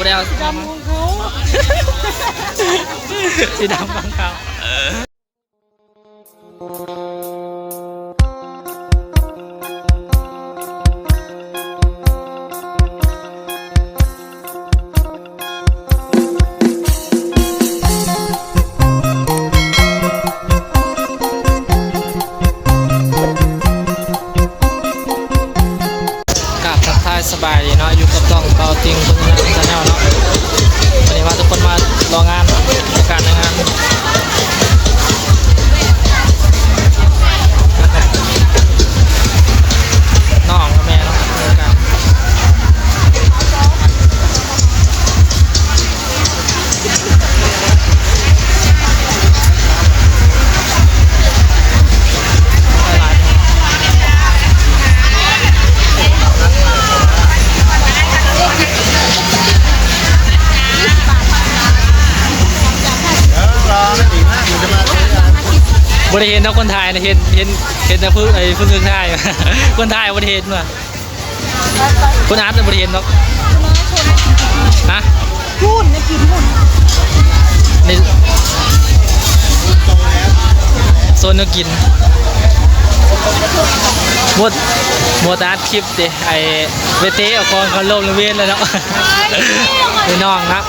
ได้เอาดำของเขาสีดำของเขาสบายดีเนาะอยู่กับต้องเบาติงคนนั้นชาแนลเนาะวันนี้ว่าทุกคนมารองานประกาศงานน้องกับแม่เนาะกันบริเห็นนักคนไทยนะเห็นแต่พึ่งพึ่งไทยคนไทยบริเห็นว่ะคนอาร์ตบริเห็นเนาะนะพูดนะกินพูดในโซนนักกินหมดอาร์ตคลิปดิไอเวทีออกกองเขาลงเวียนเลยเนาะไปน้องครับ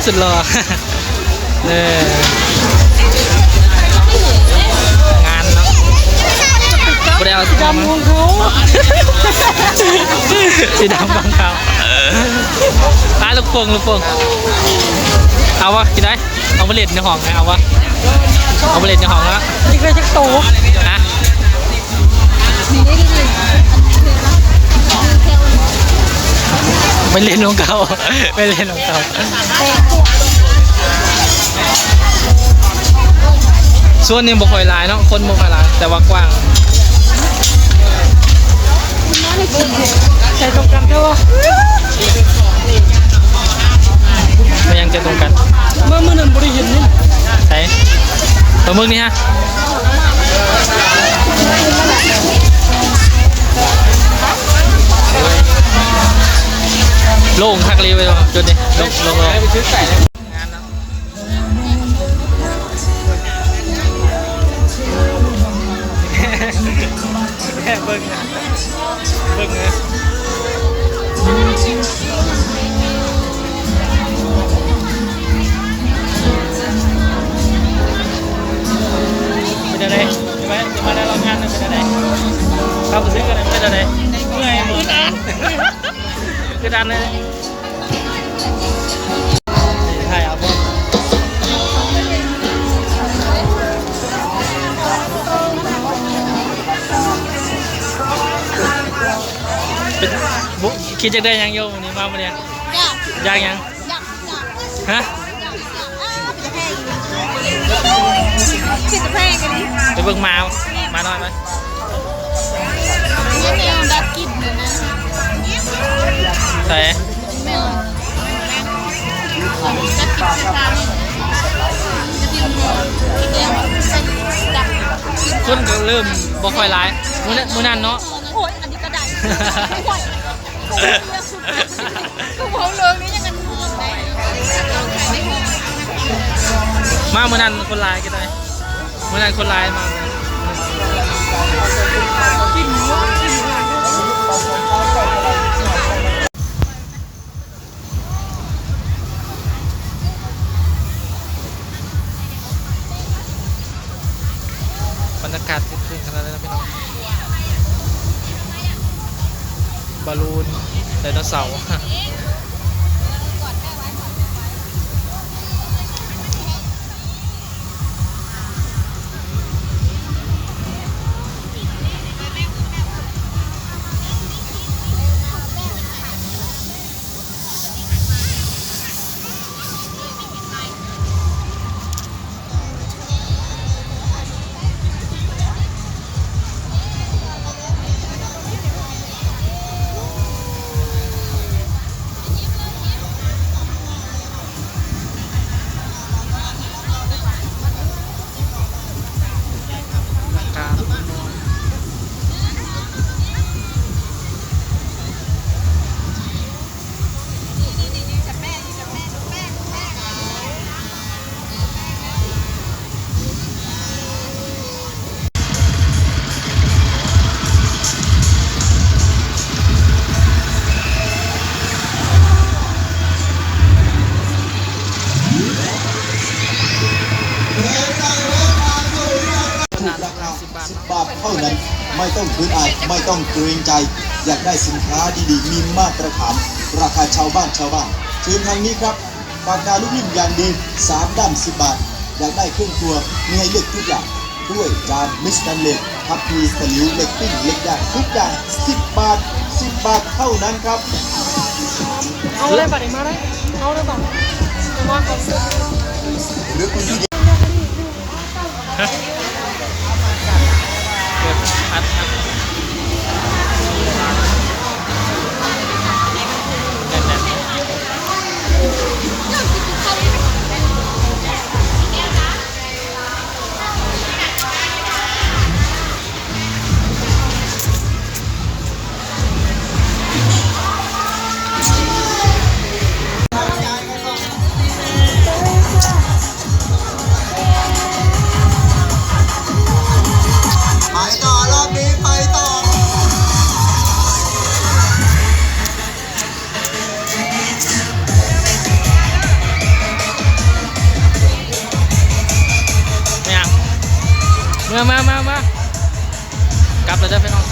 สุดหล่องานเนาะบริเอาสีดำของเขาสีดำของเขาลูกโป่งเอาวะกินได้เอาไปเล่นในห้องไงเอาวะเอาไปเล่นในห้องแล้วนี่ก็จะโตนะไม่เล่นของเขาไม่เล่นของเขาส่วนนี้บ่ค่อยหลายเนาะคนบ่ค่อยหลายแต่ว่ากว้างใส่ตรงกันเท่าไม่ยังจะตรงกันเมื่อนั้นบริเห็นนี่ใส่ตัวมึงนี่ฮะโล่งทักรีไปเลยจุดนี้ลงไปซื้อใส่เบิ้งเลยเป็นยังไงใช่ไหมจะมาได้รองงานเป็นยังไงเข้าไปซื้อกันเป็นยังไงเมื่อยมือดันคือดันเลยใช่เอาบอลคิดจะได้ยังโยมนี่มาวันนี้ยากยังฮะไปเบิ่งมาหน่อยไหมใส่คนก็เริ่มบ่ค่อยร้ายมื้อนั้นเนาะโอ้ยอันนี้ก็ได้กูเผาเรื่องนี้ยังกันมาเมื่อนั้นคนร้ายกันเลยเมื่อนั้นคนร้ายมาบรรยากาศขึ้นขนาดนี้นะพี่น้องบอลลูนไดโนเสาร์ เท่านั้นไม่ต้องคืนอายไม่ต้องเกรงใจอยากได้สินค้าดีๆมีมาตรฐานราคาชาวบ้านเชิญทางนี้ครับปากกาลูกนิ่มอย่างดี3 ด้าม 10 บาทอยากได้เครื่องครัวมีให้เลือกทุกอย่างถ้วยจานมิสตันเลสทัพพีตะหลิวเหล็กปิ้งเหล็กย่างทุกอย่าง10 บาท10 บาทเท่านั้นครับเอาเลยบัตรมาเลยเอาเลยบัตรจะมาก่อนหรือคุณที่ฮะเก็บอัดแน่นไปต่อรอบนี้ไปต่อไม่เอามากลับเลยเด้อพี่น้อง